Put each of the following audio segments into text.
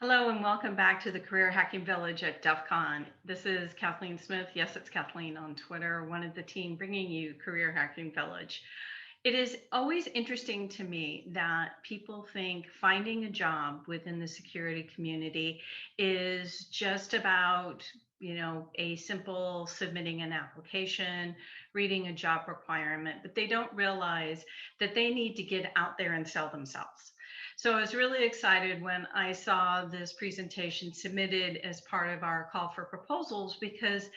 Hello and welcome back to the Career Hacking Village at DEF CON. This is Kathleen Smith. Yes, it's Kathleen on Twitter, one of the team bringing you Career Hacking Village. It is always interesting to me that people think finding a job within the security community is just about, a simple submitting an application, reading a job requirement, but they don't realize that they need to get out there and sell themselves. So I was really excited when I saw this presentation submitted as part of our call for proposals, because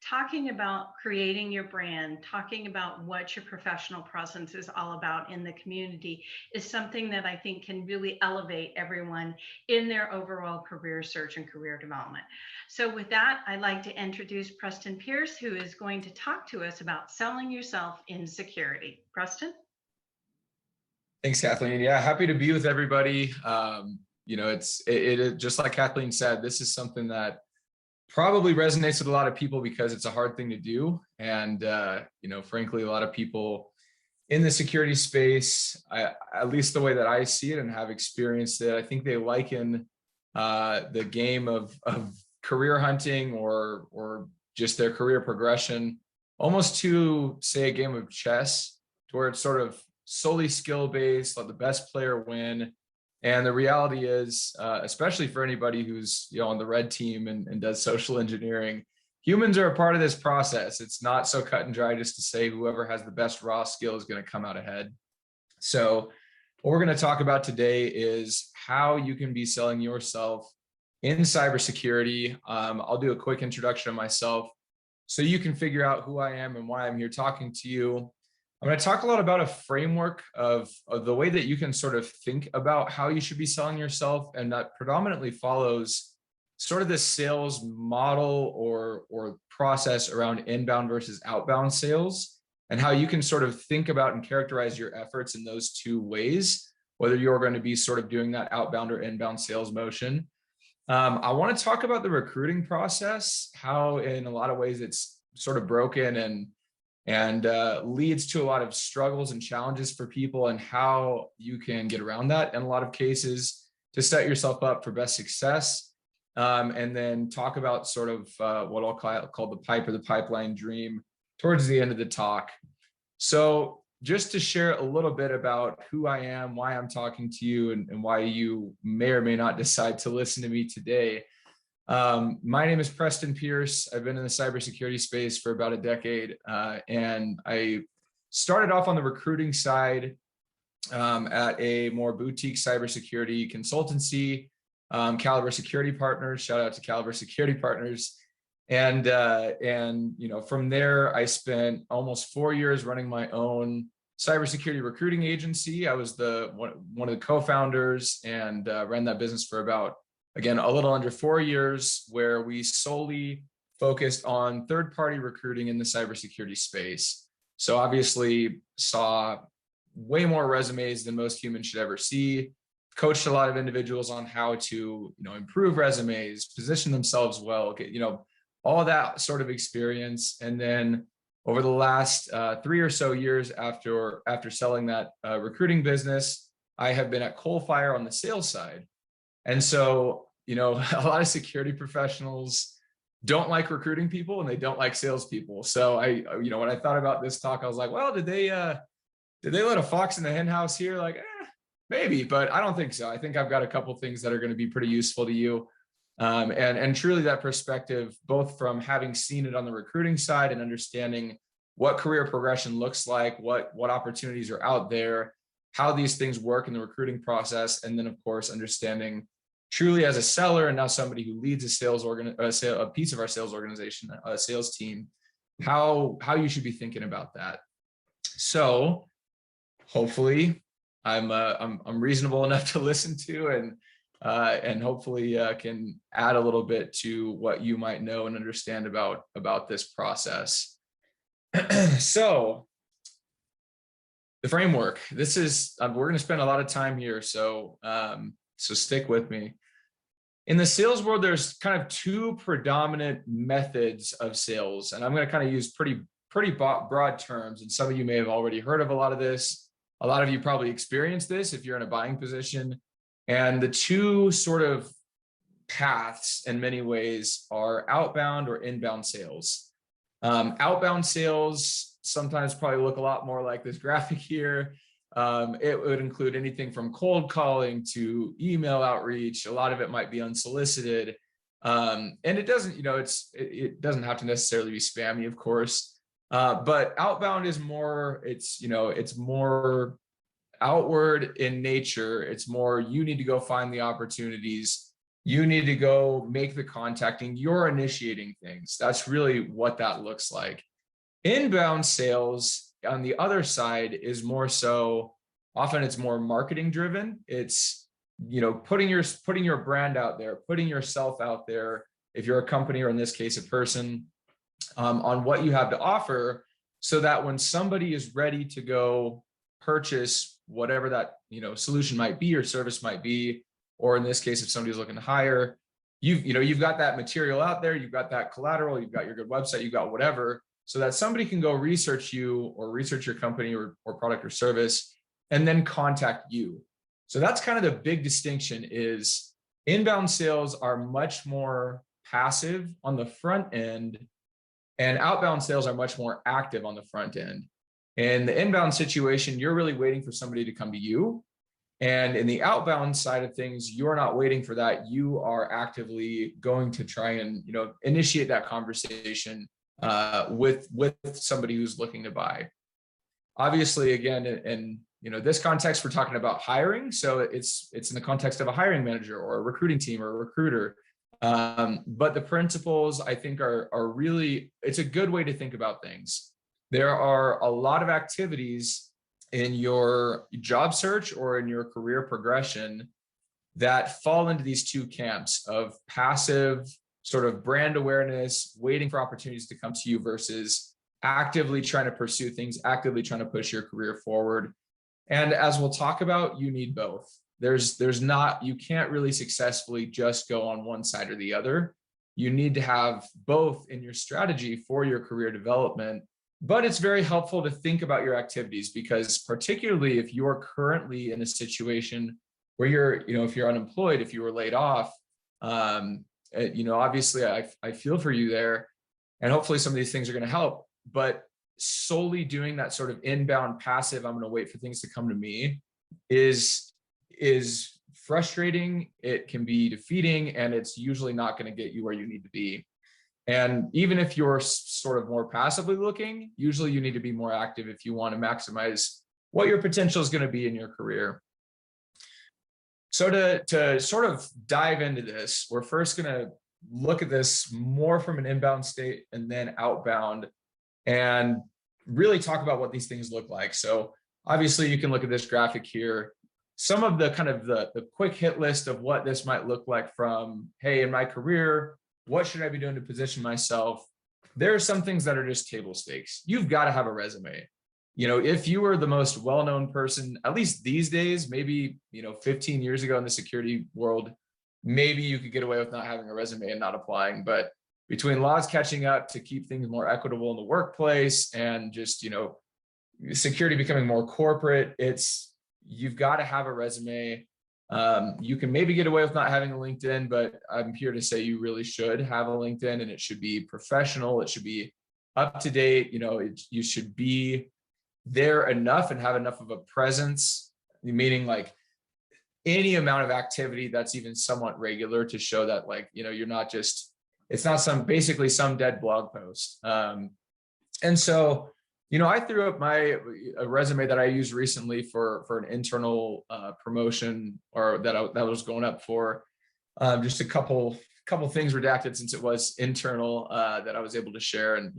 talking about creating your brand, talking about what your professional presence is all about in the community is something that I think can really elevate everyone in their overall career search and career development. So with that, I'd like to introduce Preston Pierce, who is going to talk to us about selling yourself in security. Preston? Thanks, Kathleen. Yeah, happy to be with everybody. It just like Kathleen said, this is something that probably resonates with a lot of people because it's a hard thing to do. And, frankly, a lot of people in the security space, at least the way that I see it and have experienced it, I think they liken the game of career hunting or just their career progression almost to, say, a game of chess, to where it's sort of solely skill based, let the best player win. And the reality is, especially for anybody who's on the red team and does social engineering, humans are a part of this process. It's not so cut and dry just to say whoever has the best raw skill is going to come out ahead. So what we're going to talk about today is how you can be selling yourself in cybersecurity. I'll do a quick introduction of myself so you can figure out who I am and why I'm here talking to you. I'm going to talk a lot about a framework of the way that you can sort of think about how you should be selling yourself, and that predominantly follows sort of this sales model or process around inbound versus outbound sales, and how you can sort of think about and characterize your efforts in those two ways, whether you're going to be sort of doing that outbound or inbound sales motion. I want to talk about the recruiting process, how in a lot of ways it's sort of broken and leads to a lot of struggles and challenges for people, and how you can get around that in a lot of cases to set yourself up for best success. And then talk about sort of what I'll call the pipe or the pipeline dream towards the end of the talk. So just to share a little bit about who I am, why I'm talking to you, and why you may or may not decide to listen to me today. My name is Preston Pierce. I've been in the cybersecurity space for about a decade, and I started off on the recruiting side at a more boutique cybersecurity consultancy, Caliber Security Partners. Shout out to Caliber Security Partners. And from there, I spent almost 4 years running my own cybersecurity recruiting agency. I was one of the co-founders and ran that business for about, again, a little under 4 years, where we solely focused on third-party recruiting in the cybersecurity space. So obviously saw way more resumes than most humans should ever see, coached a lot of individuals on how to, improve resumes, position themselves well, get, all that sort of experience. And then over the last 3 or so years after selling that recruiting business, I have been at Coalfire on the sales side. And so, a lot of security professionals don't like recruiting people and they don't like salespeople. So when I thought about this talk, I was like, well, did they let a fox in the hen house here? Like, maybe, but I don't think so. I think I've got a couple things that are going to be pretty useful to you. And truly that perspective, both from having seen it on the recruiting side and understanding what career progression looks like, what opportunities are out there, how these things work in the recruiting process. And then of course, understanding truly as a seller and now somebody who leads a piece of our sales organization, a sales team, how you should be thinking about that. So hopefully I'm reasonable enough to listen to, and hopefully can add a little bit to what you might know and understand about this process. So the framework, this is, we're going to spend a lot of time here. So stick with me. In the sales world, there's kind of two predominant methods of sales, and I'm going to kind of use pretty broad terms. And some of you may have already heard of a lot of this. A lot of you probably experienced this if you're in a buying position. And the two sort of paths in many ways are outbound or inbound sales. Outbound sales sometimes probably look a lot more like this graphic here. It would include anything from cold calling to email outreach. A lot of it might be unsolicited. And it doesn't, it doesn't have to necessarily be spammy, of course. But outbound is more, it's more outward in nature. It's more, you need to go find the opportunities. You need to go make the contacting. You're initiating things. That's really what that looks like. Inbound sales on the other side is more so, often it's more marketing driven. It's, putting your brand out there, putting yourself out there, if you're a company or in this case, a person, on what you have to offer, so that when somebody is ready to go purchase whatever that, solution might be or service might be, or in this case, if somebody's looking to hire, you've got that material out there, you've got that collateral, you've got your good website, you've got whatever, so that somebody can go research you or research your company or product or service and then contact you. So that's kind of the big distinction, is inbound sales are much more passive on the front end, and outbound sales are much more active on the front end. In the inbound situation, you're really waiting for somebody to come to you. And in the outbound side of things, you're not waiting for that. You are actively going to try and, initiate that conversation with somebody who's looking to buy. Obviously, again, in this context, we're talking about hiring. So it's in the context of a hiring manager or a recruiting team or a recruiter. But the principles, I think, are really, it's a good way to think about things. There are a lot of activities in your job search or in your career progression that fall into these two camps of passive sort of brand awareness, waiting for opportunities to come to you, versus actively trying to pursue things, actively trying to push your career forward. And as we'll talk about, you need both. You can't really successfully just go on one side or the other. You need to have both in your strategy for your career development. But it's very helpful to think about your activities, because particularly if you're currently in a situation where if you're unemployed, if you were laid off, obviously I feel for you there, and hopefully some of these things are going to help. But solely doing that sort of inbound passive, I'm going to wait for things to come to me, is frustrating. It can be defeating, and it's usually not going to get you where you need to be. And even if you're sort of more passively looking, usually you need to be more active if you want to maximize what your potential is going to be in your career. So to sort of dive into this, we're first going to look at this more from an inbound state and then outbound, and really talk about what these things look like. So obviously you can look at this graphic here. Some of the kind of the quick hit list of what this might look like from, hey, in my career, what should I be doing to position myself? There are some things that are just table stakes. You've got to have a resume. If you were the most well-known person, at least these days, maybe, 15 years ago in the security world, maybe you could get away with not having a resume and not applying. But between laws catching up to keep things more equitable in the workplace and just, security becoming more corporate, you've got to have a resume. You can maybe get away with not having a LinkedIn, but I'm here to say you really should have a LinkedIn, and it should be professional. It should be up to date. You should be there enough and have enough of a presence, meaning like any amount of activity that's even somewhat regular to show that, like, you're not just, it's not basically some dead blog post. And so, I threw up a resume that I used recently for an internal promotion, or that I was going up for. Just a couple things redacted since it was internal that I was able to share, and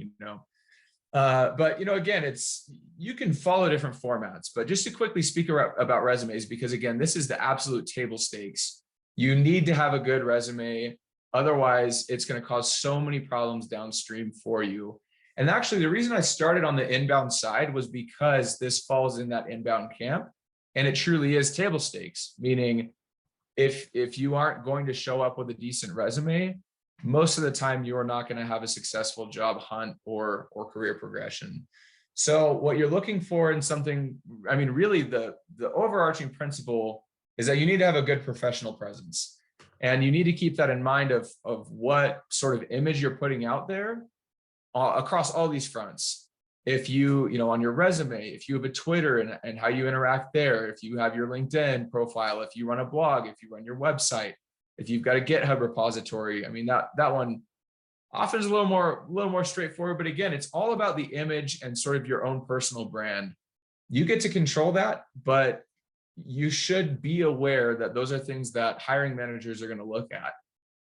but again, you can follow different formats. But just to quickly speak about resumes, because again, this is the absolute table stakes. You need to have a good resume, otherwise it's going to cause so many problems downstream for you. And actually, the reason I started on the inbound side was because this falls in that inbound camp, and it truly is table stakes, meaning if you aren't going to show up with a decent resume, most of the time you're not going to have a successful job hunt or career progression. So what you're looking for in something, really the overarching principle is that you need to have a good professional presence. And you need to keep that in mind of what sort of image you're putting out there across all these fronts. If you know, on your resume, if you have a Twitter and how you interact there, if you have your LinkedIn profile, if you run a blog, if you run your website, if you've got a GitHub repository, I mean, that one often is a little more straightforward. But again, it's all about the image and sort of your own personal brand. You get to control that, but you should be aware that those are things that hiring managers are going to look at.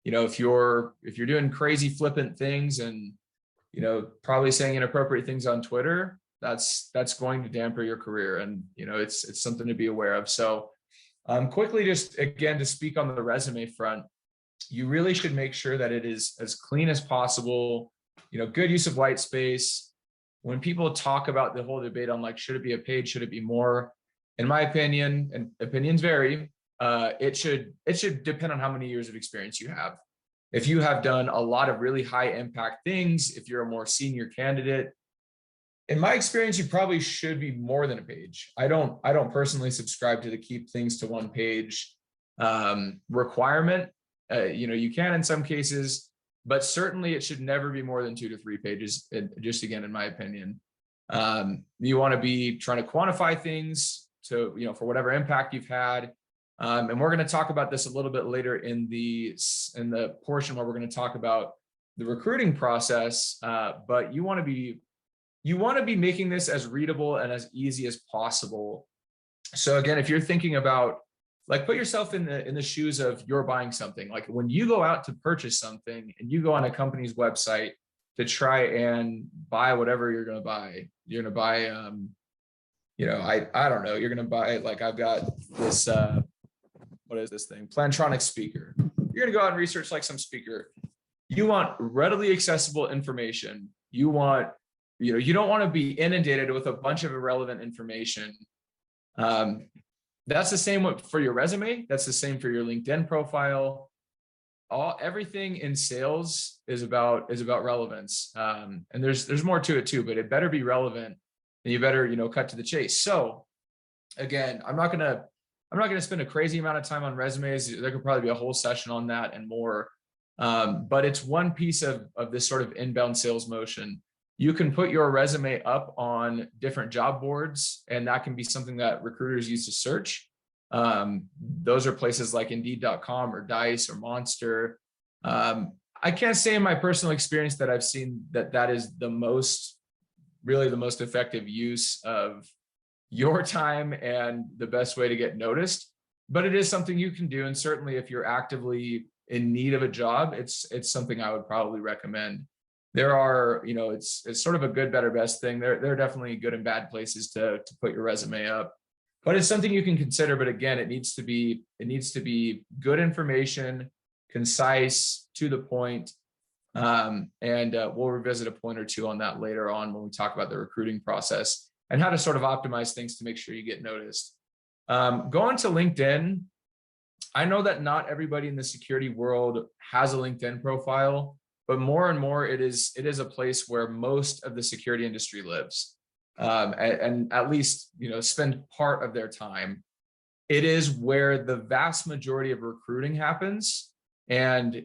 You know, if you're doing crazy flippant things and, you know, probably saying inappropriate things on Twitter, that's going to dampen your career. And, you know, it's something to be aware of. So quickly, just again, to speak on the resume front, you really should make sure that it is as clean as possible, you know, good use of white space. When people talk about the whole debate on like, should it be a page, should it be more? In my opinion, and opinions vary, it should depend on how many years of experience you have. If you have done a lot of really high impact things, if you're a more senior candidate, in my experience, you probably should be more than a page. I don't personally subscribe to the keep things to one page requirement. You know, you can in some cases, but certainly it should never be more than 2 to 3 pages. Just again, in my opinion, you want to be trying to quantify things to, you know, for whatever impact you've had. And we're going to talk about this a little bit later in the portion where we're going to talk about the recruiting process. But you want to be making this as readable and as easy as possible. So again, if you're thinking about, like, put yourself in the shoes of you're buying something. Like when you go out to purchase something and you go on a company's website to try and buy whatever you're going to buy, you know, I don't know, you're going to buy, like, I've got this, what is this thing? Plantronics speaker. You're going to go out and research like some speaker. You want readily accessible information. You want, you know, you don't want to be inundated with a bunch of irrelevant information. That's the same for your resume. That's the same for your LinkedIn profile. Everything in sales is about relevance. And there's more to it too, but it better be relevant and you better, you know, cut to the chase. So again, I'm not going to spend a crazy amount of time on resumes. There could probably be a whole session on that and more. But it's one piece of this sort of inbound sales motion. You can put your resume up on different job boards, and that can be something that recruiters use to search. Those are places like Indeed.com or Dice or Monster. I can't say in my personal experience that I've seen that is really the most effective use of your time and the best way to get noticed, but it is something you can do. And certainly if you're actively in need of a job, it's something I would probably recommend. There are, you know, it's sort of a good, better, best thing. There are definitely good and bad places to put your resume up, but it's something you can consider. But again, it needs to be good information, concise, to the point. And we'll revisit a point or two on that later on when we talk about the recruiting process and how to sort of optimize things to make sure you get noticed. Going to LinkedIn, I know that not everybody in the security world has a LinkedIn profile, but more and more it is a place where most of the security industry lives, and at least, you know, spend part of their time. It is where the vast majority of recruiting happens, and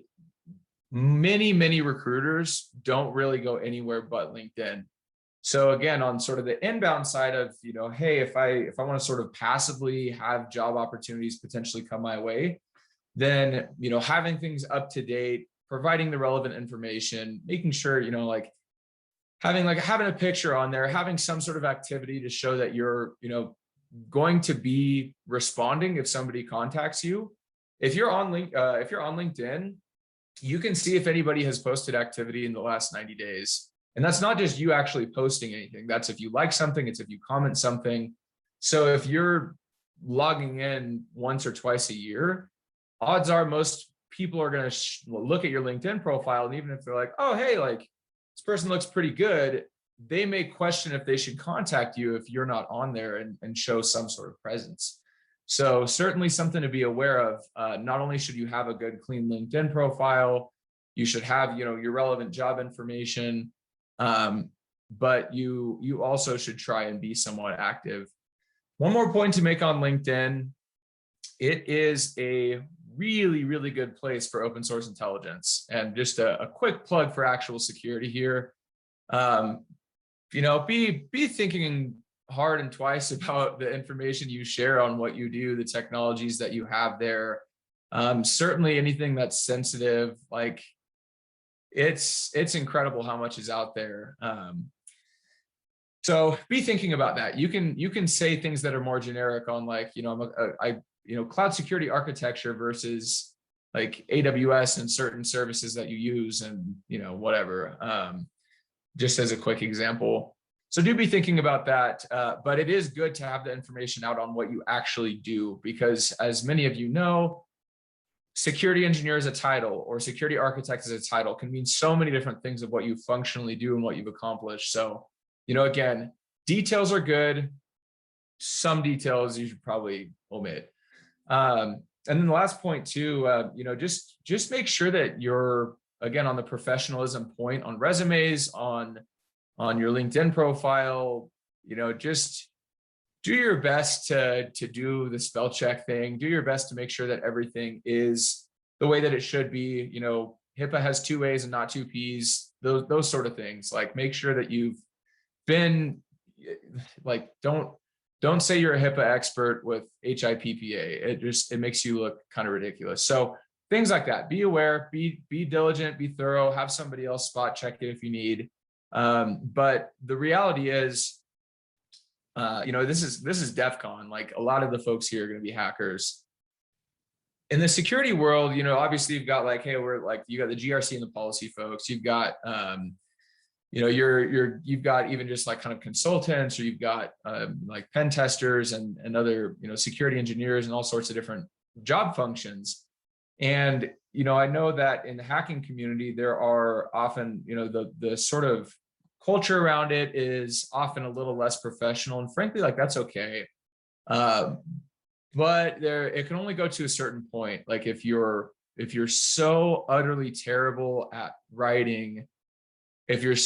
many recruiters don't really go anywhere but LinkedIn. So again, on sort of the inbound side of, you know, hey, if I want to sort of passively have job opportunities potentially come my way, then, you know, having things up to date, providing the relevant information, making sure, you know, like having a picture on there, having some sort of activity to show that you're, you know, going to be responding if somebody contacts you. If you're on LinkedIn, you can see if anybody has posted activity in the last 90 days. And that's not just you actually posting anything. That's if you like something, it's if you comment something. So if you're logging in once or twice a year, odds are most people are going to look at your LinkedIn profile. And even if they're like, oh, hey, like this person looks pretty good, they may question if they should contact you if you're not on there and show some sort of presence. So certainly something to be aware of. Not only should you have a good, clean LinkedIn profile, you should have, you know, your relevant job information, but you also should try and be somewhat active. One more point to make on LinkedIn. It is a really, really good place for open source intelligence. And just a quick plug for actual security here. Be thinking hard and twice about the information you share on what you do, the technologies that you have there. Certainly anything that's sensitive, like it's incredible how much is out there. So be thinking about that. You can say things that are more generic on like, cloud security architecture versus like AWS and certain services that you use and, whatever, just as a quick example. So do be thinking about that. But it is good to have the information out on what you actually do, because as many of you know, security engineer is a title or security architect is a title, can mean so many different things of what you functionally do and what you've accomplished. So, again, details are good. Some details you should probably omit. And then the last point too, just make sure that you're, again, on the professionalism point on resumes, on your LinkedIn profile, just do your best to do the spell check thing, do your best to make sure that everything is the way that it should be. HIPAA has 2 A's and not 2 P's, those sort of things. Like, make sure that you've been like, don't say you're a HIPAA expert with HIPPA. It makes you look kind of ridiculous. So things like that, be aware, be diligent, be thorough, have somebody else spot check it if you need. But the reality is, this is DEF CON. Like, a lot of the folks here are going to be hackers. In the security world, obviously you've got like, hey, you got the GRC and the policy folks. You've got, you've got even just like kind of consultants, or you've got like pen testers and other, security engineers and all sorts of different job functions. And, I know that in the hacking community, there are often, the sort of culture around it is often a little less professional, and frankly, like, that's okay. But it can only go to a certain point. Like, if you're so utterly terrible at writing, if your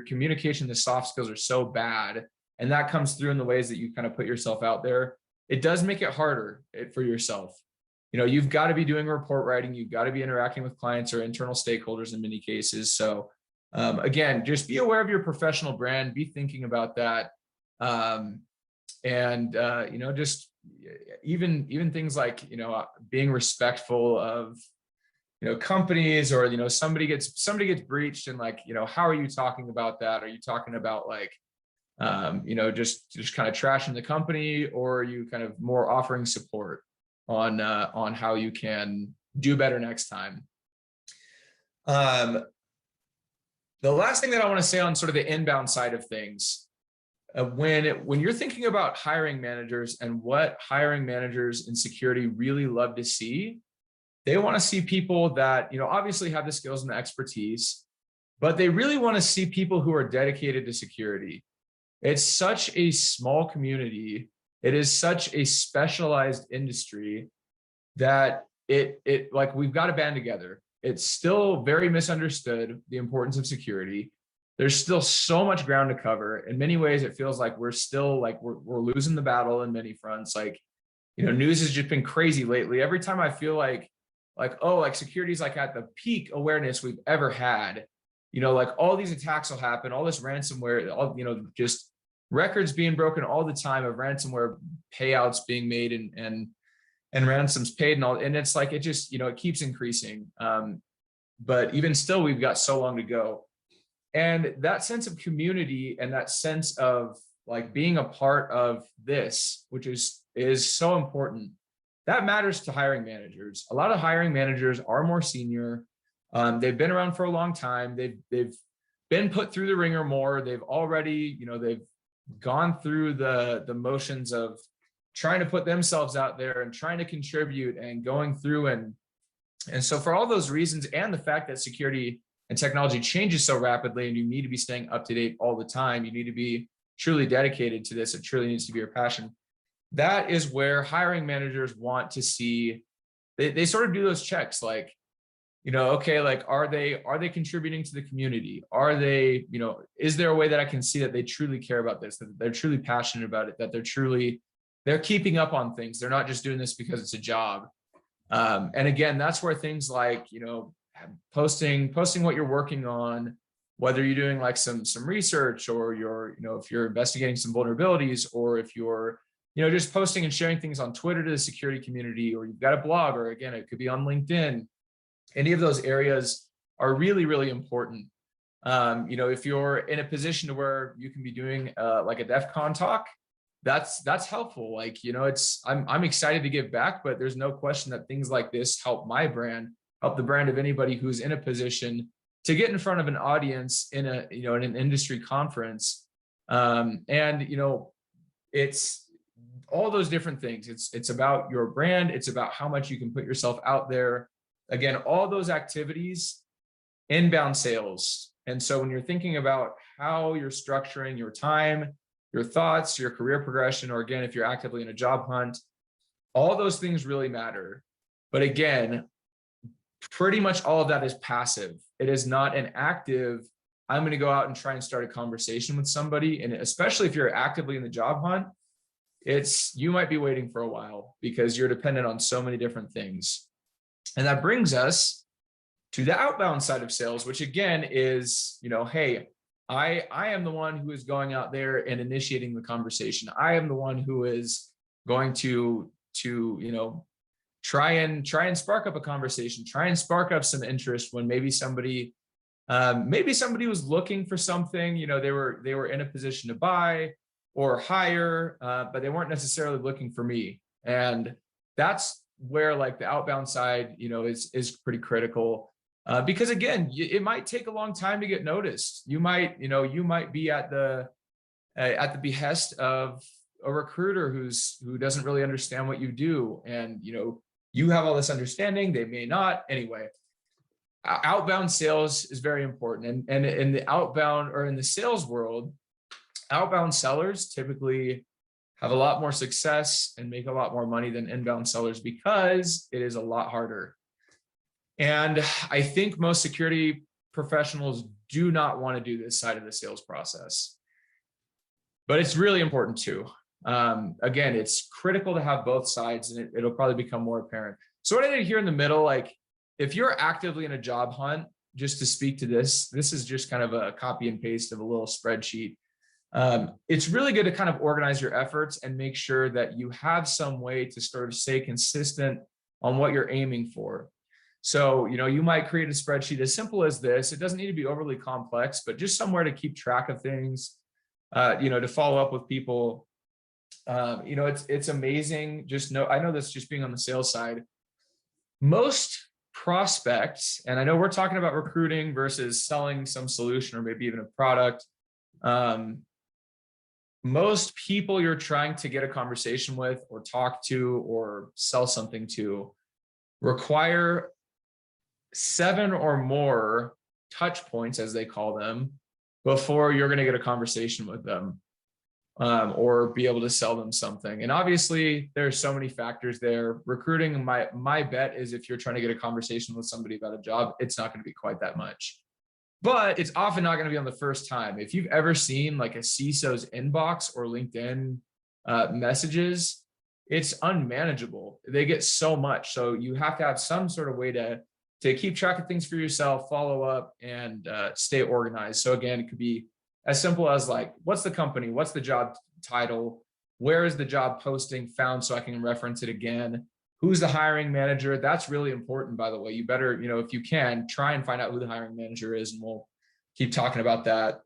communication, the soft skills are so bad, and that comes through in the ways that you kind of put yourself out there, it does make it harder for yourself. You've got to be doing report writing, you've got to be interacting with clients or internal stakeholders in many cases. So again, just be aware of your professional brand, be thinking about that. Just even things like, being respectful of, companies, or, somebody gets breached, and like, how are you talking about that? Are you talking about like, just kind of trashing the company, or are you kind of more offering support on how you can do better next time? The last thing that I want to say on sort of the inbound side of things, when you're thinking about hiring managers and what hiring managers in security really love to see, they want to see people that, obviously have the skills and the expertise, but they really want to see people who are dedicated to security. It's such a small community. It is such a specialized industry that it like, we've got to band together. It's still very misunderstood, the importance of security. There's still so much ground to cover. In many ways, it feels like we're still like, we're losing the battle in many fronts. Like, news has just been crazy lately. Every time I feel like security is like at the peak awareness we've ever had, like all these attacks will happen, all this ransomware, all, just records being broken all the time of ransomware payouts being made and ransoms paid and all. And it's like, it just, it keeps increasing. But even still, we've got so long to go. And that sense of community and that sense of like being a part of this, which is so important, that matters to hiring managers. A lot of hiring managers are more senior. They've been around for a long time. They've been put through the ringer more. They've already, they've gone through the motions of trying to put themselves out there and trying to contribute and going through. And so for all those reasons, and the fact that security and technology changes so rapidly, and you need to be staying up to date all the time, you need to be truly dedicated to this. It truly needs to be your passion. That is where hiring managers want to see, they sort of do those checks, like, okay, like, are they contributing to the community? Are they, is there a way that I can see that they truly care about this, that they're truly passionate about it, that they're keeping up on things. They're not just doing this because it's a job. And again, that's where things like, posting what you're working on, whether you're doing like some research, or if you're investigating some vulnerabilities, or if you're, just posting and sharing things on Twitter to the security community, or you've got a blog, or again, it could be on LinkedIn. Any of those areas are really, really important. If you're in a position to where you can be doing like a DEF CON talk, that's helpful. Like, I'm excited to give back, but there's no question that things like this help my brand, help the brand of anybody who's in a position to get in front of an audience in in an industry conference. It's all those different things. It's about your brand. It's about how much you can put yourself out there. Again, all those activities, inbound sales. And so when you're thinking about how you're structuring your time, your thoughts, your career progression, or again, if you're actively in a job hunt, all those things really matter. But again, pretty much all of that is passive. It is not an active, I'm going to go out and try and start a conversation with somebody. And especially if you're actively in the job hunt, you might be waiting for a while because you're dependent on so many different things. And that brings us to the outbound side of sales, which again is, hey, I am the one who is going out there and initiating the conversation. I am the one who is going to try and spark up a conversation, try and spark up some interest when maybe somebody was looking for something, they were in a position to buy or hire, but they weren't necessarily looking for me. And that's where like the outbound side, is pretty critical. Because again, it might take a long time to get noticed. You might be at the behest of a recruiter who doesn't really understand what you do. And, you have all this understanding, they may not. Anyway, outbound sales is very important. And in the outbound, or in the sales world, outbound sellers typically have a lot more success and make a lot more money than inbound sellers because it is a lot harder. And I think most security professionals do not want to do this side of the sales process, but it's really important too. Again, it's critical to have both sides, and it'll probably become more apparent. So what I did here in the middle, like if you're actively in a job hunt, just to speak to this is just kind of a copy and paste of a little spreadsheet. It's really good to kind of organize your efforts and make sure that you have some way to sort of stay consistent on what you're aiming for. So, you might create a spreadsheet as simple as this. It doesn't need to be overly complex, but just somewhere to keep track of things, to follow up with people. It's amazing. I know this just being on the sales side, most prospects, and I know we're talking about recruiting versus selling some solution or maybe even a product. Most people you're trying to get a conversation with or talk to or sell something to require 7 or more touch points, as they call them, before you're going to get a conversation with them, or be able to sell them something. And obviously there's so many factors there. Recruiting, my bet is if you're trying to get a conversation with somebody about a job, it's not going to be quite that much, but it's often not going to be on the first time. If you've ever seen like a CISO's inbox or LinkedIn messages, it's unmanageable. They get so much. So you have to have some sort of way to keep track of things for yourself, follow up, and stay organized. So again, it could be as simple as like, what's the company? What's the job title? Where is the job posting found so I can reference it again? Who's the hiring manager? That's really important, by the way. You better, if you can, try and find out who the hiring manager is, and we'll keep talking about that.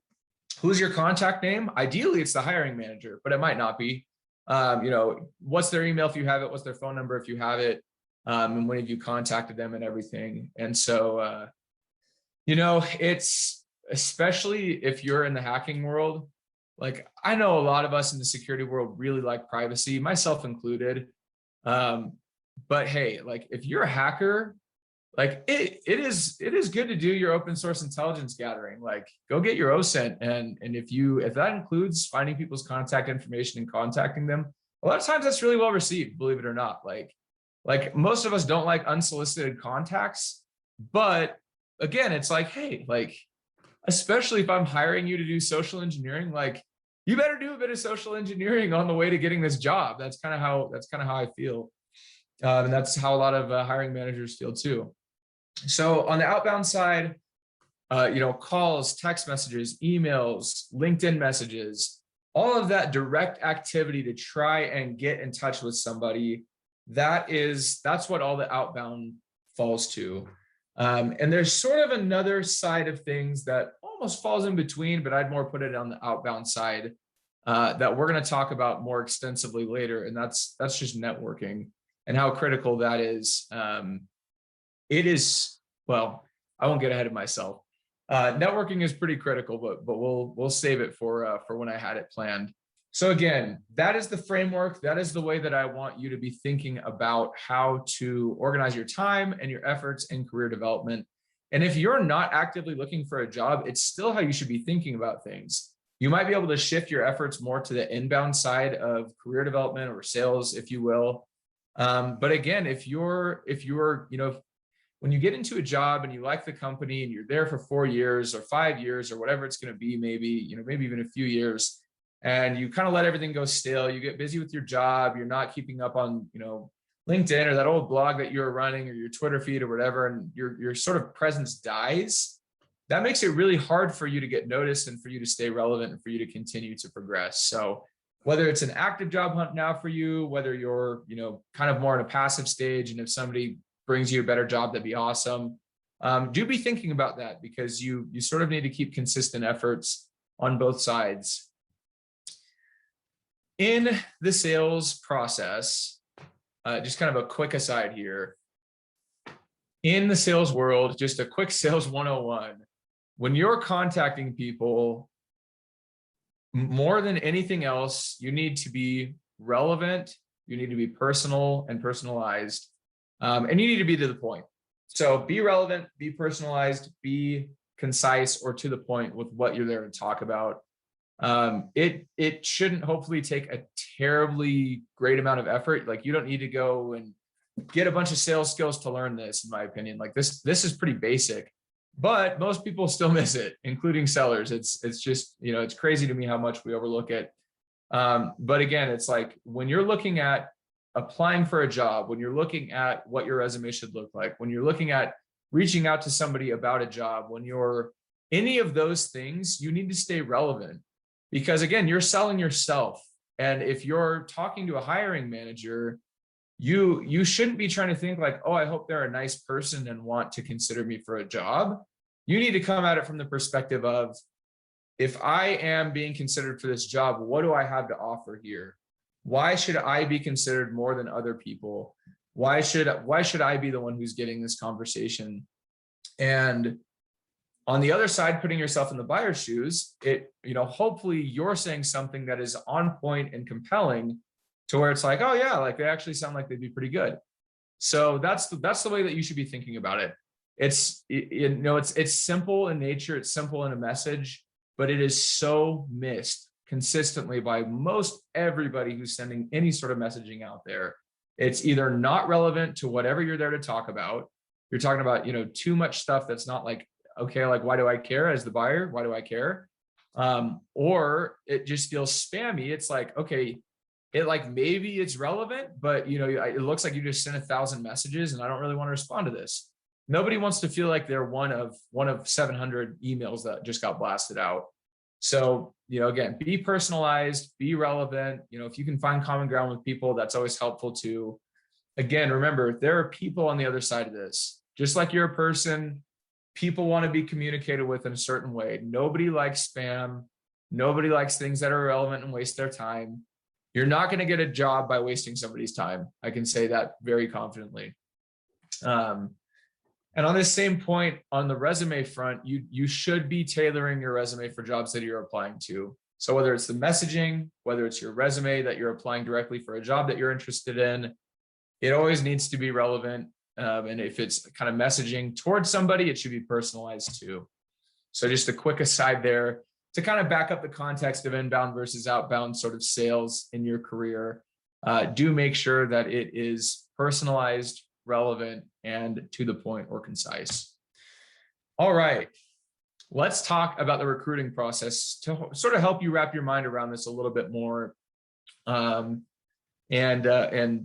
Who's your contact name? Ideally, it's the hiring manager, but it might not be. What's their email if you have it? What's their phone number if you have it? And when have you contacted them and everything? And so, it's, especially if you're in the hacking world, like I know a lot of us in the security world really like privacy, myself included. But hey, like if you're a hacker, like it is good to do your open source intelligence gathering. Like go get your OSINT, and if that includes finding people's contact information and contacting them, a lot of times that's really well received, believe it or not. Like most of us don't like unsolicited contacts, but again, it's like, hey, like especially if I'm hiring you to do social engineering, like you better do a bit of social engineering on the way to getting this job. That's kind of how I feel. And that's how a lot of hiring managers feel too. So on the outbound side, calls, text messages, emails, LinkedIn messages, all of that direct activity to try and get in touch with somebody, that's what all the outbound falls to. And there's sort of another side of things that almost falls in between, but I'd more put it on the outbound side that we're going to talk about more extensively later. And that's just networking and how critical that is. It is, well, I won't get ahead of myself. Networking is pretty critical, but we'll save it for when I had it planned. So again, that is the framework. That is the way that I want you to be thinking about how to organize your time and your efforts in career development. And if you're not actively looking for a job, it's still how you should be thinking about things. You might be able to shift your efforts more to the inbound side of career development or sales, if you will. But again, if you're, when you get into a job and you like the company and you're there for 4 years or 5 years or whatever it's going to be, maybe even a few years, and you kind of let everything go stale, you get busy with your job, you're not keeping up on, LinkedIn or that old blog that you're running or your Twitter feed or whatever, and your sort of presence dies, that makes it really hard for you to get noticed and for you to stay relevant and for you to continue to progress. So whether it's an active job hunt now for you, whether you're, kind of more in a passive stage, and if somebody brings you a better job, that'd be awesome. Do be thinking about that, because you sort of need to keep consistent efforts on both sides. In the sales process, just kind of a quick aside here. In the sales world, just a quick sales 101. When you're contacting people, more than anything else, you need to be relevant, you need to be personal and personalized, and you need to be to the point. So be relevant, be personalized, be concise or to the point with what you're there to talk about. It shouldn't hopefully take a terribly great amount of effort. Like, you don't need to go and get a bunch of sales skills to learn this, in my opinion. Like this is pretty basic, but most people still miss it, including sellers. It's just, it's crazy to me how much we overlook it. But again, it's like when you're looking at applying for a job, when you're looking at what your resume should look like, when you're looking at reaching out to somebody about a job, when you're any of those things, you need to stay relevant, because again, you're selling yourself. And if you're talking to a hiring manager, you shouldn't be trying to think like, oh, I hope they're a nice person and want to consider me for a job. You need to come at it from the perspective of, if I am being considered for this job, what do I have to offer here? Why should I be considered more than other people? Why should I be the one who's getting this conversation? And on the other side, putting yourself in the buyer's shoes, hopefully you're saying something that is on point and compelling to where it's like, oh yeah, like they actually sound like they'd be pretty good. So that's the way that you should be thinking about it. It's simple in nature, it's simple in a message, but it is so missed consistently by most everybody who's sending any sort of messaging out there. It's either not relevant to whatever you're there to talk about. You're talking about, too much stuff that's not like, okay, like, why do I care as the buyer? Why do I care? Or it just feels spammy. It's like, okay, maybe it's relevant, but it looks like you just sent 1,000 messages and I don't really want to respond to this. Nobody wants to feel like they're one of 700 emails that just got blasted out. So, again, be personalized, be relevant. If you can find common ground with people, that's always helpful too. Again, remember, there are people on the other side of this. Just like you're a person, people want to be communicated with in a certain way. Nobody likes spam. Nobody likes things that are irrelevant and waste their time. You're not going to get a job by wasting somebody's time. I can say that very confidently. And on this same point, on the resume front, you should be tailoring your resume for jobs that you're applying to. So whether it's the messaging, whether it's your resume that you're applying directly for a job that you're interested in, it always needs to be relevant. And if it's kind of messaging towards somebody, it should be personalized too. So just a quick aside there to kind of back up the context of inbound versus outbound sort of sales in your career. Do make sure that it is personalized, relevant, and to the point or concise. All right, let's talk about the recruiting process to sort of help you wrap your mind around this a little bit more. And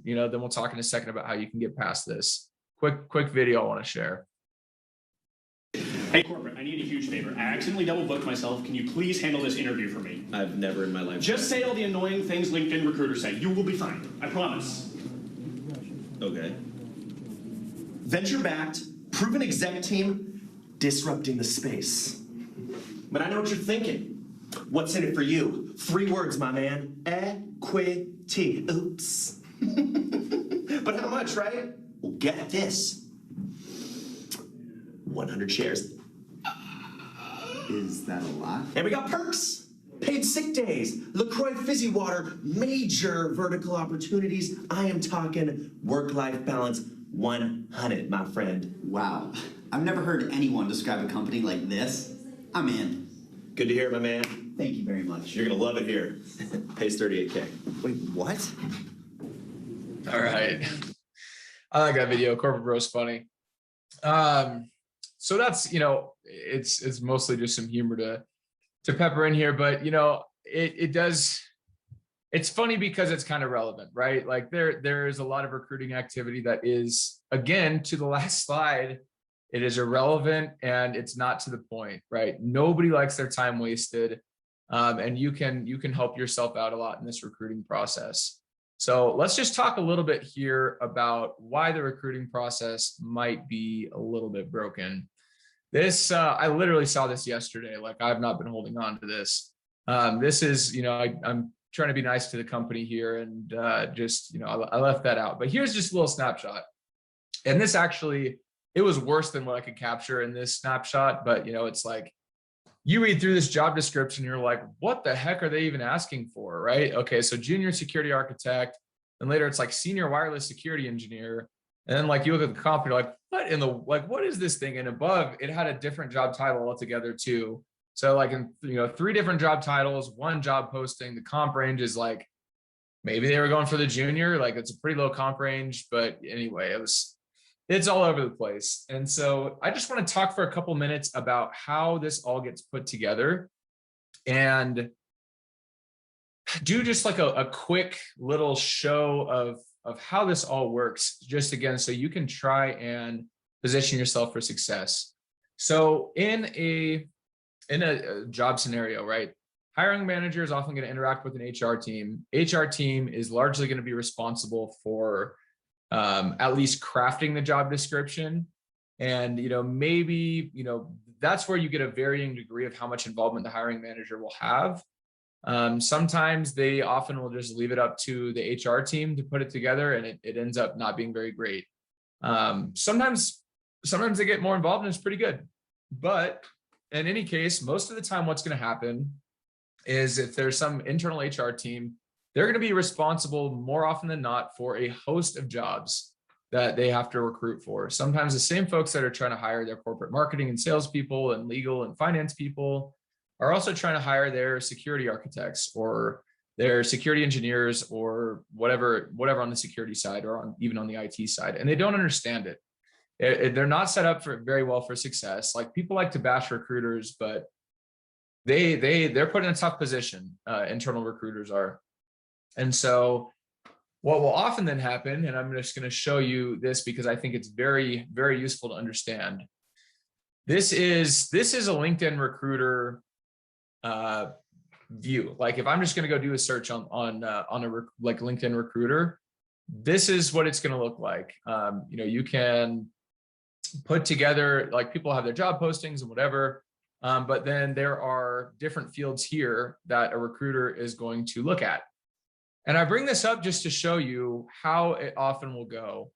you know, then we'll talk in a second about how you can get past this. Quick video I want to share. Hey corporate, I need a huge favor. I accidentally double booked myself. Can you please handle this interview for me? I've never in my life. Just say all the annoying things LinkedIn recruiters say. You will be fine. I promise. Okay. Venture-backed, proven exec team, disrupting the space. But I know what you're thinking. What's in it for you? 3 words, my man. Equity. Oops. But how much, right? Well, get this. 100 shares. Is that a lot? And we got perks. Paid sick days, LaCroix fizzy water, major vertical opportunities. I am talking work-life balance 100, my friend. Wow. I've never heard anyone describe a company like this. I'm in. Good to hear, my man. Thank you very much. You're gonna love it here. Pays 38K. Wait, what? All right. I like that video. Corporate bro's funny. So that's, you know, it's mostly just some humor to pepper in here, but you know, it's funny because it's kind of relevant, right? Like there is a lot of recruiting activity that is, again, to the last slide, it is irrelevant and it's not to the point, right? Nobody likes their time wasted. And you can help yourself out a lot in this recruiting process. So let's just talk a little bit here about why the recruiting process might be a little bit broken. This, I literally saw this yesterday. Like I've not been holding on to this. This is, you know, I'm trying to be nice to the company here and just, you know, I left that out. But here's just a little snapshot. And this actually, it was worse than what I could capture in this snapshot. But, you know, it's like, you read through this job description, you're like, what the heck are they even asking for, right? Okay, so junior security architect, and later it's like senior wireless security engineer. And then like you look at the comp, you're like, what is this thing? And above, it had a different job title altogether too. So like, in, you know, 3 different job titles, 1 job posting, the comp range is like, maybe they were going for the junior, like it's a pretty low comp range, but anyway, it's all over the place. And so I just want to talk for a couple minutes about how this all gets put together and do just like a quick little show of how this all works, just again, so you can try and position yourself for success. So in a job scenario, right? Hiring manager is often going to interact with an HR team. HR team is largely going to be responsible for at least crafting the job description. And, you know, maybe, you know, that's where you get a varying degree of how much involvement the hiring manager will have. Sometimes they often will just leave it up to the HR team to put it together and it ends up not being very great. Sometimes they get more involved and it's pretty good. But in any case, most of the time, what's going to happen is if there's some internal HR team, they're going to be responsible more often than not for a host of jobs that they have to recruit for. Sometimes the same folks that are trying to hire their corporate marketing and salespeople and legal and finance people are also trying to hire their security architects or their security engineers or whatever on the security side or even on the IT side. And they don't understand it. They're not set up for very well for success. Like people like to bash recruiters, but they're put in a tough position. Internal recruiters are. And so what will often then happen, and I'm just going to show you this because I think it's very, very useful to understand. This is a LinkedIn recruiter view. Like if I'm just going to go do a search on like LinkedIn recruiter, this is what it's going to look like. You know, you can put together, like people have their job postings and whatever, but then there are different fields here that a recruiter is going to look at. And I bring this up just to show you how it often will go.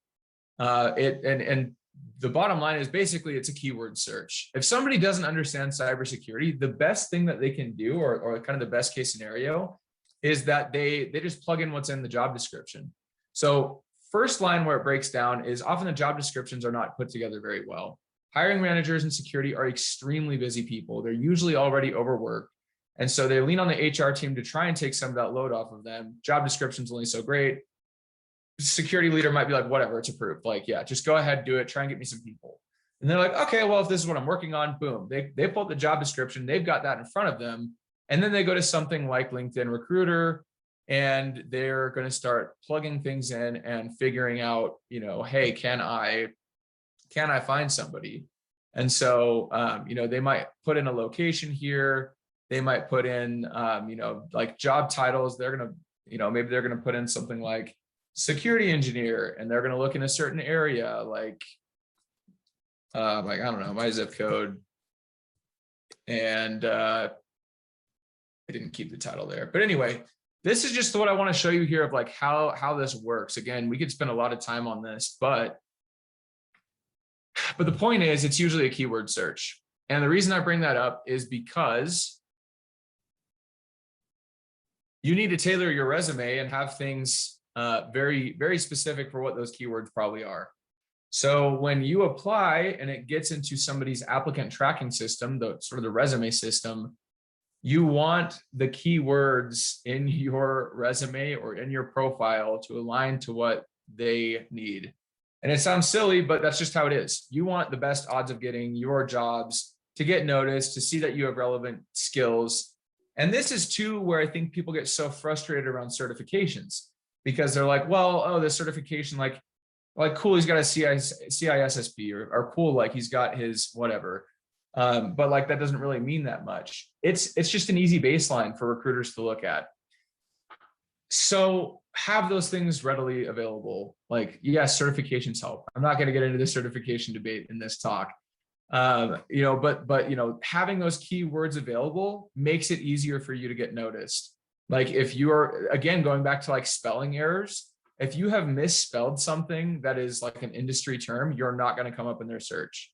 And the bottom line is basically it's a keyword search. If somebody doesn't understand cybersecurity, the best thing that they can do, or kind of the best case scenario, is that they just plug in what's in the job description. So first line where it breaks down is often the job descriptions are not put together very well. Hiring managers in security are extremely busy people. They're usually already overworked. And so they lean on the HR team to try and take some of that load off of them. Job description's only so great. Security leader might be like, whatever, it's approved. Like, yeah, just go ahead, do it, try and get me some people. And they're like, okay, well, if this is what I'm working on, boom. They pull up the job description, they've got that in front of them. And then they go to something like LinkedIn Recruiter and they're going to start plugging things in and figuring out, hey, can I find somebody? And so, they might put in a location here. They might put in, like job titles. They're going to, maybe they're going to put in something like security engineer, and they're going to look in a certain area, like I don't know, my zip code. And I didn't keep the title there, but anyway, this is just what I want to show you here of like how this works. Again, we could spend a lot of time on this, but the point is, it's usually a keyword search. And the reason I bring that up is because you need to tailor your resume and have things very, very specific for what those keywords probably are. So when you apply and it gets into somebody's applicant tracking system, the sort of the resume system, you want the keywords in your resume or in your profile to align to what they need. And it sounds silly, but that's just how it is. You want the best odds of getting your jobs, to get noticed, to see that you have relevant skills. And this is too where I think people get so frustrated around certifications, because they're like, well, oh, this certification, like cool, he's got a CISSP, or cool, like he's got his whatever. But like that doesn't really mean that much. It's just an easy baseline for recruiters to look at. So have those things readily available. Like, yes, certifications help. I'm not going to get into the certification debate in this talk. But having those keywords available makes it easier for you to get noticed. Like if you're, again, going back to like spelling errors, if you have misspelled something that is like an industry term, you're not going to come up in their search.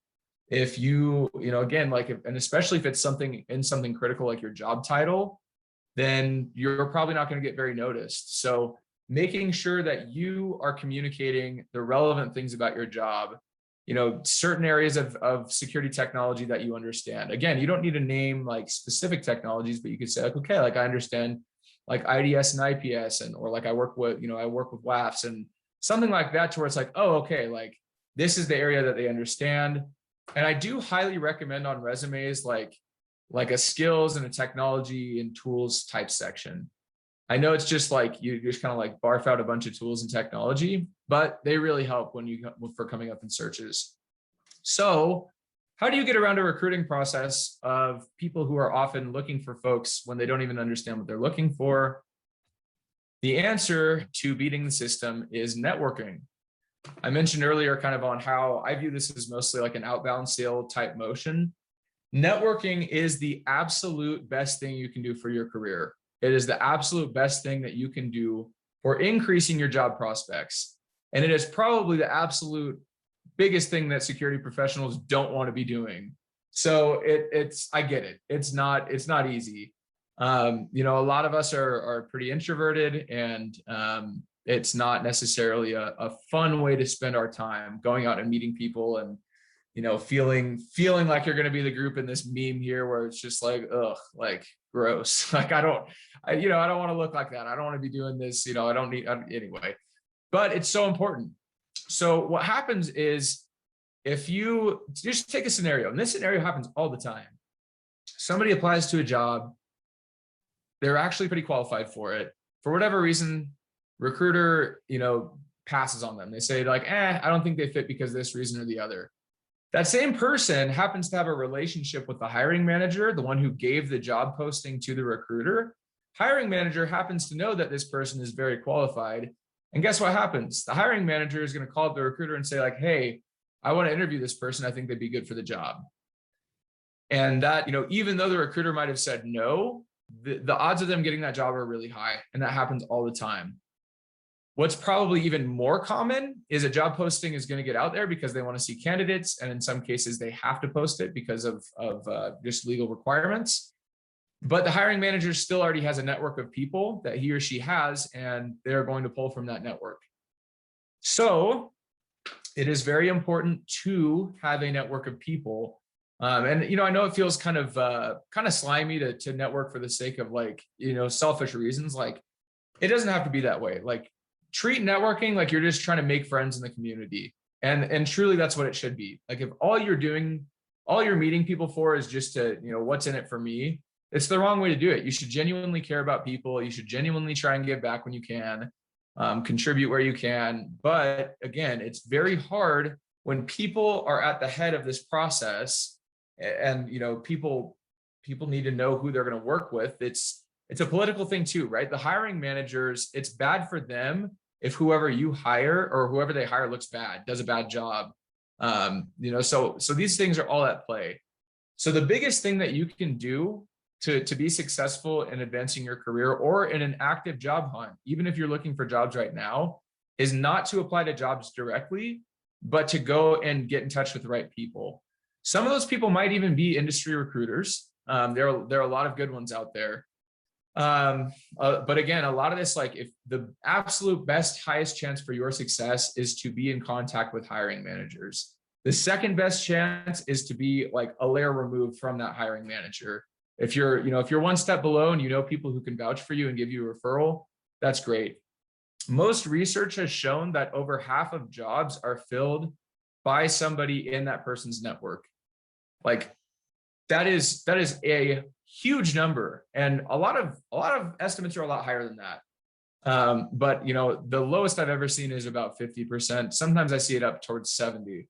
If you, again, like, and especially if it's something critical, like your job title, then you're probably not going to get very noticed. So making sure that you are communicating the relevant things about your job, certain areas of security technology that you understand. Again, you don't need to name like specific technologies, but you could say like, okay, like I understand like IDS and IPS, or like I work with WAFs and something like that, to where it's like, oh, okay, like this is the area that they understand. And I do highly recommend on resumes, like a skills and a technology and tools type section. I know it's just like, you just kind of like barf out a bunch of tools and technology, but they really help for coming up in searches. So how do you get around a recruiting process of people who are often looking for folks when they don't even understand what they're looking for? The answer to beating the system is networking. I mentioned earlier kind of on how I view this as mostly like an outbound sale type motion. Networking is the absolute best thing you can do for your career. It is the absolute best thing that you can do for increasing your job prospects. And it is probably the absolute biggest thing that security professionals don't want to be doing. So I get it. It's not easy. A lot of us are pretty introverted, and it's not necessarily a fun way to spend our time going out and meeting people and, feeling like you're going to be the group in this meme here where it's just like, ugh, like gross. Like, I don't want to look like that. I don't want to be doing this, anyway, but it's so important. So what happens is, if you just take a scenario, and this scenario happens all the time, somebody applies to a job, they're actually pretty qualified for it. For whatever reason, recruiter, passes on them. They say like, I don't think they fit because of this reason or the other. That same person happens to have a relationship with the hiring manager, the one who gave the job posting to the recruiter. Hiring manager happens to know that this person is very qualified. And guess what happens? The hiring manager is going to call up the recruiter and say like, hey, I want to interview this person. I think they'd be good for the job. And that, even though the recruiter might have said no, the odds of them getting that job are really high. And that happens all the time. What's probably even more common is a job posting is going to get out there because they want to see candidates. And in some cases, they have to post it because of just legal requirements. But the hiring manager still already has a network of people that he or she has, and they're going to pull from that network. So it is very important to have a network of people. And, I know it feels kind of slimy to network for the sake of like, selfish reasons. Like, it doesn't have to be that way. Like, treat networking like you're just trying to make friends in the community. And truly that's what it should be. Like, if all you're meeting people for is just to, what's in it for me, It's the wrong way to do it. You should genuinely care about people. You should genuinely try and give back when you can, contribute where you can. But again, it's very hard when people are at the head of this process, and people need to know who they're going to work with. It's a political thing too, right? The hiring managers, it's bad for them if whoever you hire or whoever they hire looks bad, does a bad job. So these things are all at play. So the biggest thing that you can do to be successful in advancing your career or in an active job hunt, even if you're looking for jobs right now, is not to apply to jobs directly, but to go and get in touch with the right people. Some of those people might even be industry recruiters. There are a lot of good ones out there. But again, a lot of this, like, if the absolute best, highest chance for your success is to be in contact with hiring managers. The second best chance is to be like a layer removed from that hiring manager. If you're one step below and you know people who can vouch for you and give you a referral, that's great. Most research has shown that over half of jobs are filled by somebody in that person's network. Like, that is a huge number, and a lot of estimates are a lot higher than that. But the lowest I've ever seen is about 50%. Sometimes I see it up towards 70.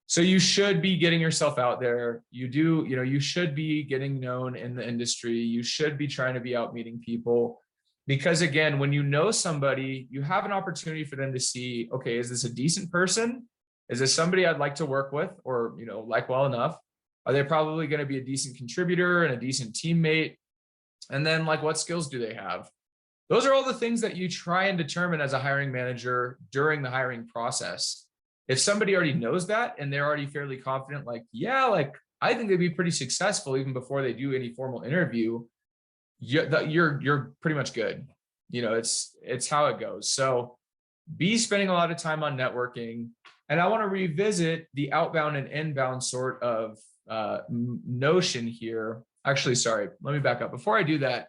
So you should be getting yourself out there. You should be getting known in the industry. You should be trying to be out meeting people, because again, when you know somebody, you have an opportunity for them to see, okay, is this a decent person? Is this somebody I'd like to work with, or like well enough? Are they probably going to be a decent contributor and a decent teammate? And then, like, what skills do they have? Those are all the things that you try and determine as a hiring manager during the hiring process. If somebody already knows that and they're already fairly confident, like, yeah, like, I think they'd be pretty successful even before they do any formal interview, you're pretty much good. It's how it goes. So be spending a lot of time on networking. And I want to revisit the outbound and inbound sort of notion here. Actually, sorry, let me back up. Before I do that,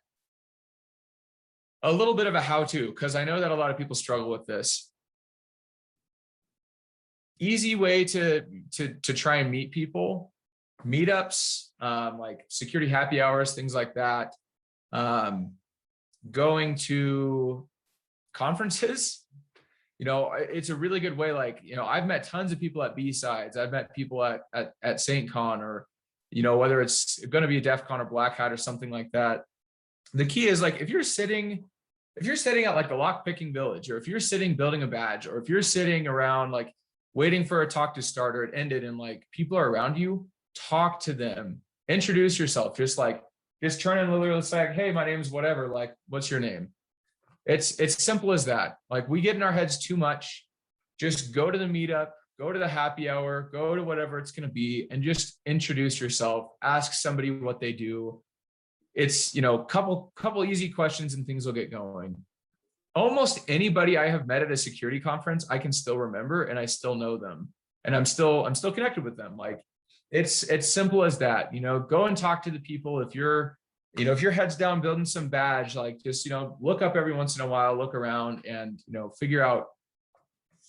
a little bit of a how-to, because I know that a lot of people struggle with this. Easy way to try and meet people: meetups, like security happy hours, things like that. Going to conferences. It's a really good way. Like, I've met tons of people at B-Sides. I've met people at St. Con, or, whether it's going to be a DEF CON or Black Hat or something like that. The key is, like, if you're sitting at like the lock-picking village, or if you're sitting building a badge, or if you're sitting around like waiting for a talk to start or it ended and like people are around you, talk to them, introduce yourself. Just turn and literally say, hey, my name is whatever, like, what's your name? It's simple as that. Like, we get in our heads too much. Just go to the meetup, go to the happy hour, go to whatever it's going to be, and just introduce yourself. Ask somebody what they do. It's, couple easy questions and things will get going. Almost anybody I have met at a security conference, I can still remember, and I still know them, and I'm still connected with them. Like, it's simple as that. Go and talk to the people. If you're heads down building some badge, like, just, look up every once in a while, look around, and, figure out,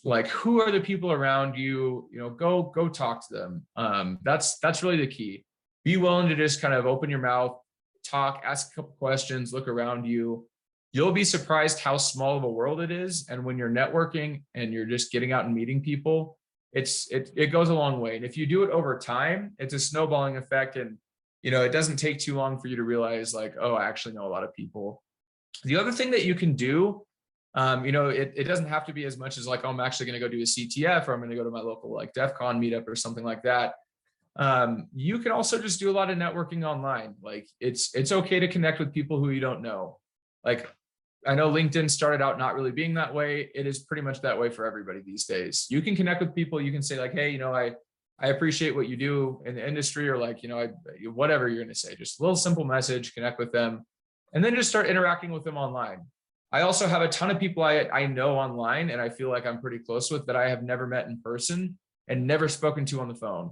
like, who are the people around you, go talk to them. That's really the key. Be willing to just kind of open your mouth, talk, ask a couple questions, look around you. You'll be surprised how small of a world it is. And when you're networking and you're just getting out and meeting people, it goes a long way. And if you do it over time, it's a snowballing effect. And, it doesn't take too long for you to realize, like, oh, I actually know a lot of people. The other thing that you can do, it doesn't have to be as much as like, oh, I'm actually going to go do a CTF, or I'm going to go to my local like DEF CON meetup or something like that. You can also just do a lot of networking online. Like, it's okay to connect with people who you don't know. Like, I know LinkedIn started out not really being that way. It is pretty much that way for everybody these days. You can connect with people. You can say, like, hey, I appreciate what you do in the industry, or like, whatever you're going to say, just a little simple message, connect with them, and then just start interacting with them online. I also have a ton of people I know online, and I feel like I'm pretty close with, that I have never met in person and never spoken to on the phone.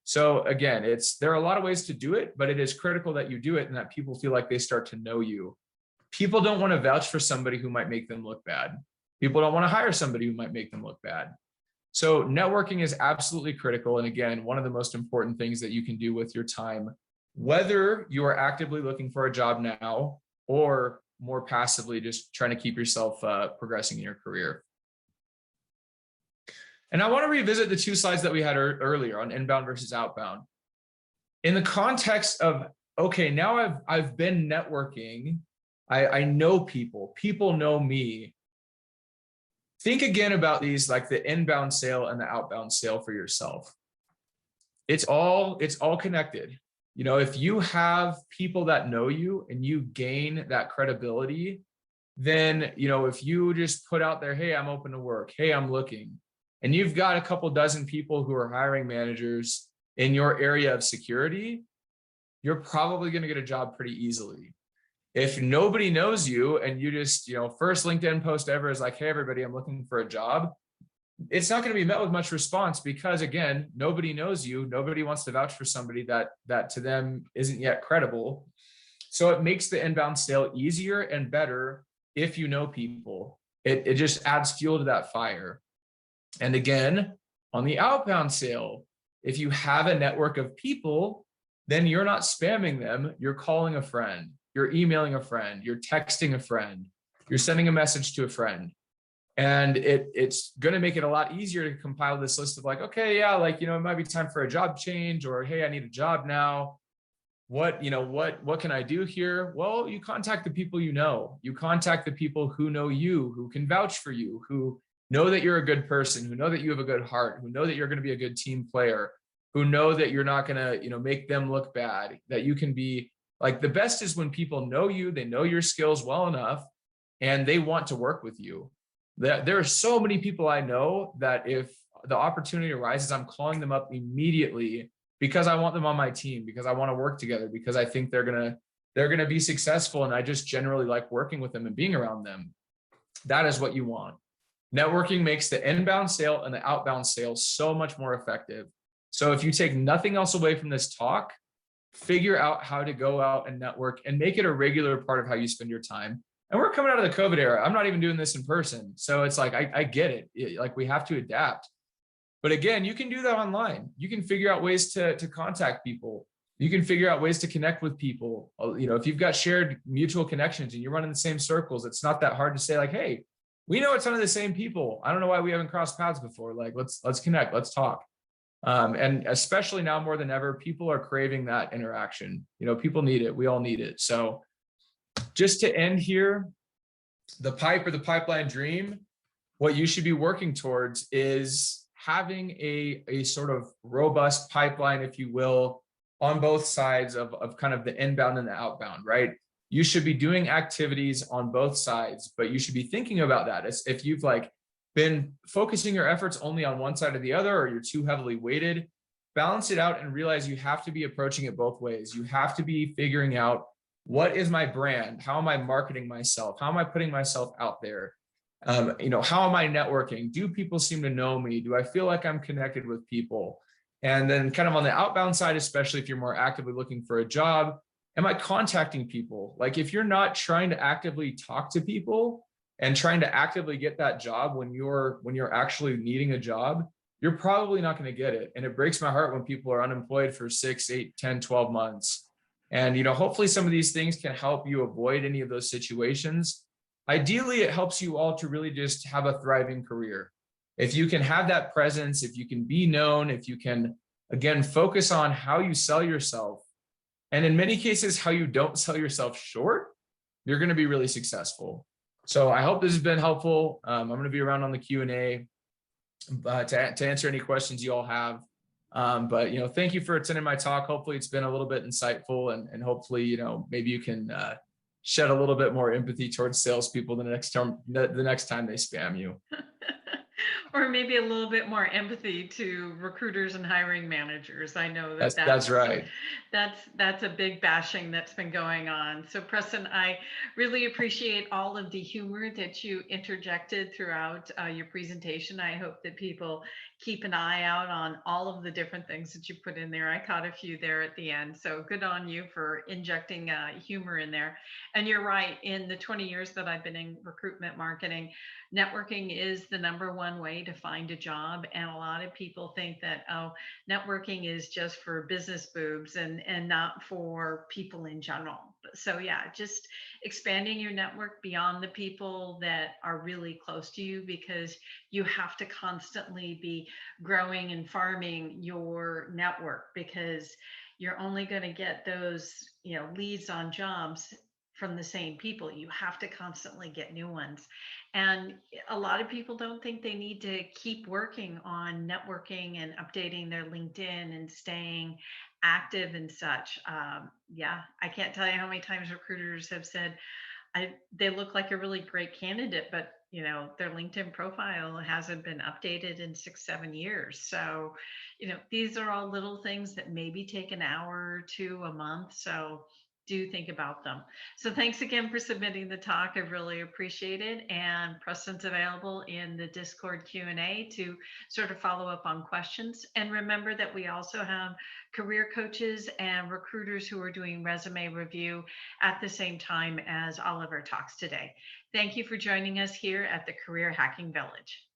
So again, there are a lot of ways to do it, but it is critical that you do it and that people feel like they start to know you. People don't want to vouch for somebody who might make them look bad. People don't want to hire somebody who might make them look bad. So networking is absolutely critical. And again, one of the most important things that you can do with your time whether you are actively looking for a job now or more passively just trying to keep yourself progressing in your career. And I want to revisit the two slides that we had earlier on inbound versus outbound. In the context of, okay, now I've been networking, I know people know me. Think again about these, like the inbound sale and the outbound sale for yourself. It's all connected. You know, if you have people that know you and you gain that credibility, then, you know, if you just put out there, hey, I'm open to work, hey, I'm looking, and you've got a couple dozen people who are hiring managers in your area of security, you're probably going to get a job pretty easily. If nobody knows you and you just, you know, first LinkedIn post ever is like, hey, everybody, I'm looking for a job, it's not going to be met with much response because, again, nobody knows you. Nobody wants to vouch for somebody that to them isn't yet credible. So it makes the inbound sale easier and better if you know people. It just adds fuel to that fire. And again, on the outbound sale, if you have a network of people, then you're not spamming them. You're calling a friend, you're emailing a friend, you're texting a friend, you're sending a message to a friend. And it's going to make it a lot easier to compile this list of like, okay, yeah, like, you know, it might be time for a job change, or, hey, I need a job now. What can I do here? Well, you contact the people you know. You contact the people who know you, who can vouch for you, who know that you're a good person, who know that you have a good heart, who know that you're going to be a good team player, who know that you're not going to, you know, make them look bad, that you can be like, the best is when people know you, they know your skills well enough, and they want to work with you. There are so many people I know that if the opportunity arises, I'm calling them up immediately because I want them on my team, because I want to work together, because I think they're gonna be successful, and I just generally like working with them and being around them. That is what you want. Networking makes the inbound sale and the outbound sale so much more effective. So if you take nothing else away from this talk, figure out how to go out and network and make it a regular part of how you spend your time. And we're coming out of the COVID era. I'm not even doing this in person. So it's like, I get it. Like, we have to adapt. But again, you can do that online. You can figure out ways to contact people. You can figure out ways to connect with people. You know, if you've got shared mutual connections and you're running the same circles, it's not that hard to say like, hey, we know a ton of the same people. I don't know why we haven't crossed paths before. Like, let's connect, let's talk. And especially now more than ever, people are craving that interaction. You know, people need it. We all need it. So just to end here, the pipe or the pipeline dream, what you should be working towards is having a sort of robust pipeline, if you will, on both sides of kind of the inbound and the outbound, right? You should be doing activities on both sides, but you should be thinking about that. As if you've like been focusing your efforts only on one side or the other, or you're too heavily weighted, balance it out and realize you have to be approaching it both ways. You have to be figuring out, what is my brand? How am I marketing myself? How am I putting myself out there? You know, how am I networking? Do people seem to know me? Do I feel like I'm connected with people? And then kind of on the outbound side, especially if you're more actively looking for a job, am I contacting people? Like, if you're not trying to actively talk to people and trying to actively get that job when you're actually needing a job, you're probably not going to get it. And it breaks my heart when people are unemployed for 6, 8, 10, 12 months. And, you know, hopefully some of these things can help you avoid any of those situations. Ideally, it helps you all to really just have a thriving career. If you can have that presence, if you can be known, if you can, again, focus on how you sell yourself, and in many cases, how you don't sell yourself short, you're going to be really successful. So I hope this has been helpful. I'm going to be around on the Q&A to answer any questions you all have. But, you know, thank you for attending my talk. Hopefully it's been a little bit insightful, and hopefully, you know, maybe you can shed a little bit more empathy towards salespeople the next time they spam you. Or maybe a little bit more empathy to recruiters and hiring managers. I know that's right. That's a big bashing that's been going on. So Preston, I really appreciate all of the humor that you interjected throughout your presentation. I hope that people keep an eye out on all of the different things that you put in there. I caught a few there at the end. So good on you for injecting humor in there. And you're right, in the 20 years that I've been in recruitment marketing, networking is the #1 one way to find a job. And a lot of people think that, oh, networking is just for business boobs and not for people in general. So yeah, just expanding your network beyond the people that are really close to you, because you have to constantly be growing and farming your network, because you're only going to get those, leads on jobs from the same people. You have to constantly get new ones. And a lot of people don't think they need to keep working on networking and updating their LinkedIn and staying active and such. Yeah, I can't tell you how many times recruiters have said, they look like a really great candidate, but their LinkedIn profile hasn't been updated in 6-7 years. So these are all little things that maybe take an hour to a month. So do think about them. So thanks again for submitting the talk. I really appreciate it. And Preston's available in the Discord Q&A to sort of follow up on questions. And remember that we also have career coaches and recruiters who are doing resume review at the same time as Oliver talks today. Thank you for joining us here at the Career Hacking Village.